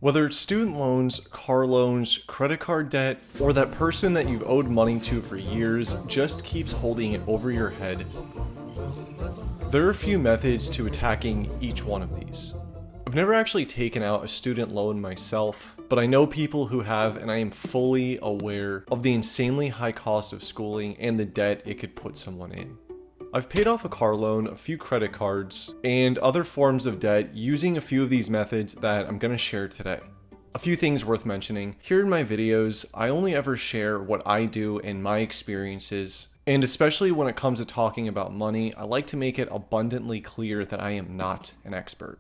Whether it's student loans, car loans, credit card debt, or that person that you've owed money to for years just keeps holding it over your head, there are a few methods to attacking each one of these. I've never actually taken out a student loan myself, but I know people who have, and I am fully aware of the insanely high cost of schooling and the debt it could put someone in. I've paid off a car loan, a few credit cards, and other forms of debt using a few of these methods that I'm going to share today. A few things worth mentioning. Here in my videos, I only ever share what I do and my experiences, and especially when it comes to talking about money, I like to make it abundantly clear that I am not an expert.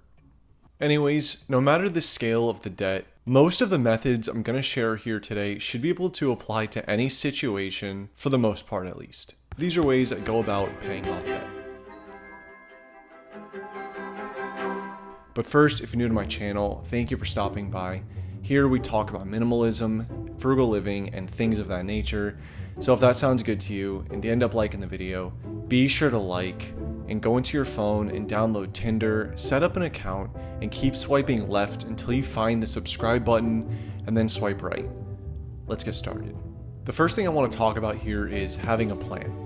Anyways, no matter the scale of the debt, most of the methods I'm going to share here today should be able to apply to any situation, for the most part at least. These are ways that go about paying off debt. But first, if you're new to my channel, thank you for stopping by. Here we talk about minimalism, frugal living, and things of that nature. So if that sounds good to you and you end up liking the video, be sure to like and go into your phone and download Tinder, set up an account, and keep swiping left until you find the subscribe button and then swipe right. Let's get started. The first thing I want to talk about here is having a plan.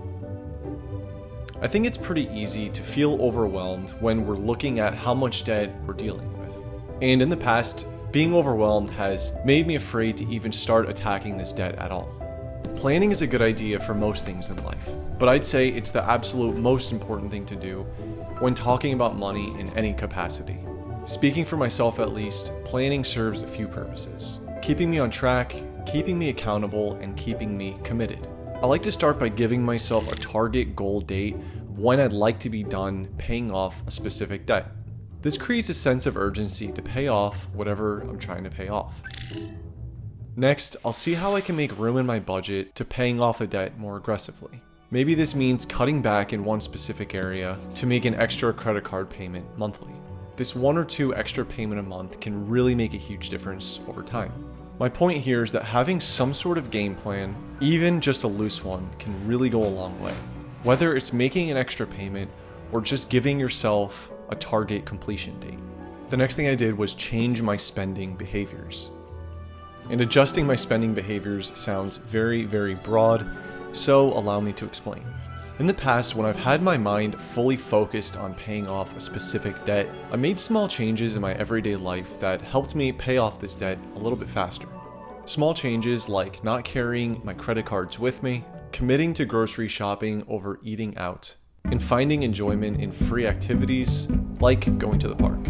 I think it's pretty easy to feel overwhelmed when we're looking at how much debt we're dealing with. And in the past, being overwhelmed has made me afraid to even start attacking this debt at all. Planning is a good idea for most things in life, but I'd say it's the absolute most important thing to do when talking about money in any capacity. Speaking for myself at least, planning serves a few purposes: keeping me on track, keeping me accountable, and keeping me committed. I like to start by giving myself a target goal date of when I'd like to be done paying off a specific debt. This creates a sense of urgency to pay off whatever I'm trying to pay off. Next, I'll see how I can make room in my budget to paying off a debt more aggressively. Maybe this means cutting back in one specific area to make an extra credit card payment monthly. This 1 or 2 extra payment a month can really make a huge difference over time. My point here is that having some sort of game plan, even just a loose one, can really go a long way. Whether it's making an extra payment or just giving yourself a target completion date. The next thing I did was change my spending behaviors. And adjusting my spending behaviors sounds very, very broad, so allow me to explain. In the past, when I've had my mind fully focused on paying off a specific debt, I made small changes in my everyday life that helped me pay off this debt a little bit faster. Small changes like not carrying my credit cards with me, committing to grocery shopping over eating out, and finding enjoyment in free activities like going to the park.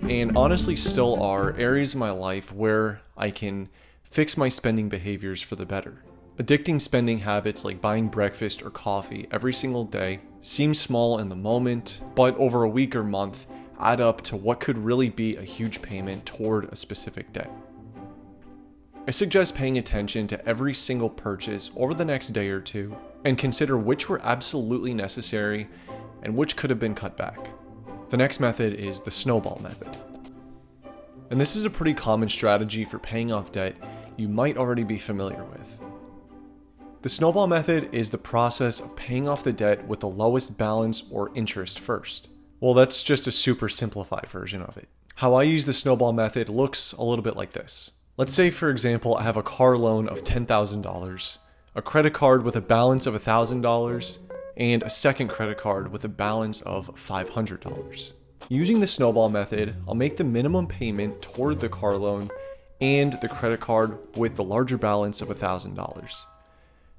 And honestly still are areas in my life where I can fix my spending behaviors for the better. Addicting spending habits like buying breakfast or coffee every single day seem small in the moment, but over a week or month add up to what could really be a huge payment toward a specific debt. I suggest paying attention to every single purchase over the next day or two and consider which were absolutely necessary and which could have been cut back. The next method is the snowball method. And this is a pretty common strategy for paying off debt you might already be familiar with. The snowball method is the process of paying off the debt with the lowest balance or interest first. Well, that's just a super simplified version of it. How I use the snowball method looks a little bit like this. Let's say, for example, I have a car loan of $10,000, a credit card with a balance of $1,000, and a second credit card with a balance of $500. Using the snowball method, I'll make the minimum payment toward the car loan and the credit card with the larger balance of $1,000.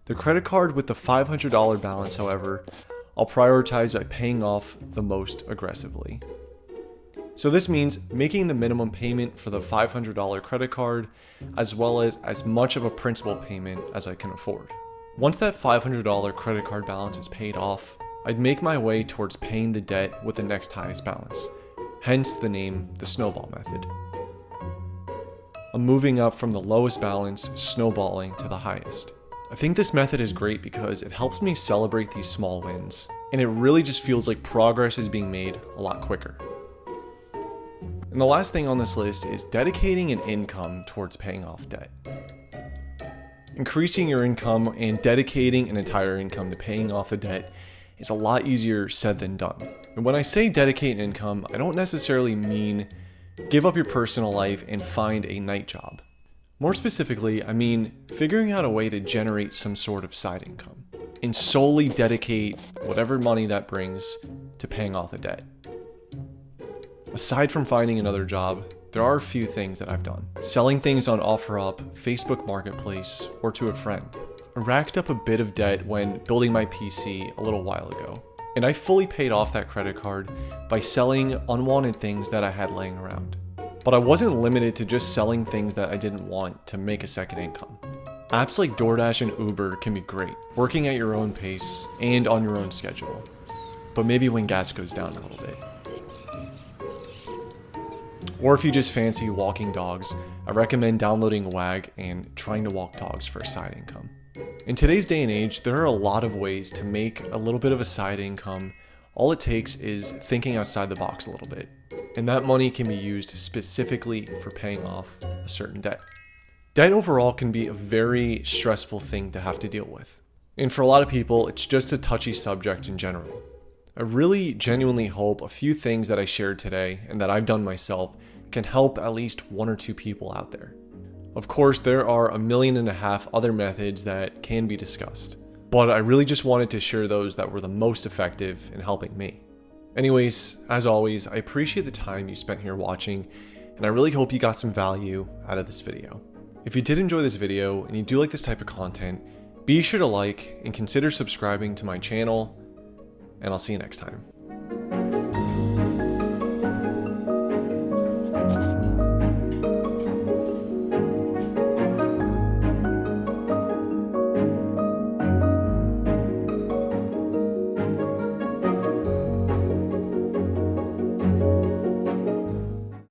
The credit card with the $500 balance, however, I'll prioritize by paying off the most aggressively. So this means making the minimum payment for the $500 credit card as well as much of a principal payment as I can afford. Once that $500 credit card balance is paid off, I'd make my way towards paying the debt with the next highest balance, hence the name, the snowball method. I'm moving up from the lowest balance, snowballing to the highest. I think this method is great because it helps me celebrate these small wins, and it really just feels like progress is being made a lot quicker. And the last thing on this list is dedicating an income towards paying off debt. Increasing your income and dedicating an entire income to paying off a debt is a lot easier said than done. And when I say dedicate an income, I don't necessarily mean give up your personal life and find a night job. More specifically, I mean figuring out a way to generate some sort of side income and solely dedicate whatever money that brings to paying off a debt. Aside from finding another job, there are a few things that I've done. Selling things on OfferUp, Facebook Marketplace, or to a friend. I racked up a bit of debt when building my PC a little while ago, and I fully paid off that credit card by selling unwanted things that I had laying around. But I wasn't limited to just selling things that I didn't want to make a second income. Apps like DoorDash and Uber can be great, working at your own pace and on your own schedule, but maybe when gas goes down a little bit. Or if you just fancy walking dogs, I recommend downloading Wag and trying to walk dogs for a side income. In today's day and age, there are a lot of ways to make a little bit of a side income. All it takes is thinking outside the box a little bit, and that money can be used specifically for paying off a certain debt. Debt overall can be a very stressful thing to have to deal with, and for a lot of people, it's just a touchy subject in general. I really genuinely hope a few things that I shared today and that I've done myself can help at least one or two people out there. Of course, there are 1.5 million other methods that can be discussed, but I really just wanted to share those that were the most effective in helping me. Anyways, as always, I appreciate the time you spent here watching, and I really hope you got some value out of this video. If you did enjoy this video and you do like this type of content, be sure to like and consider subscribing to my channel, and I'll see you next time.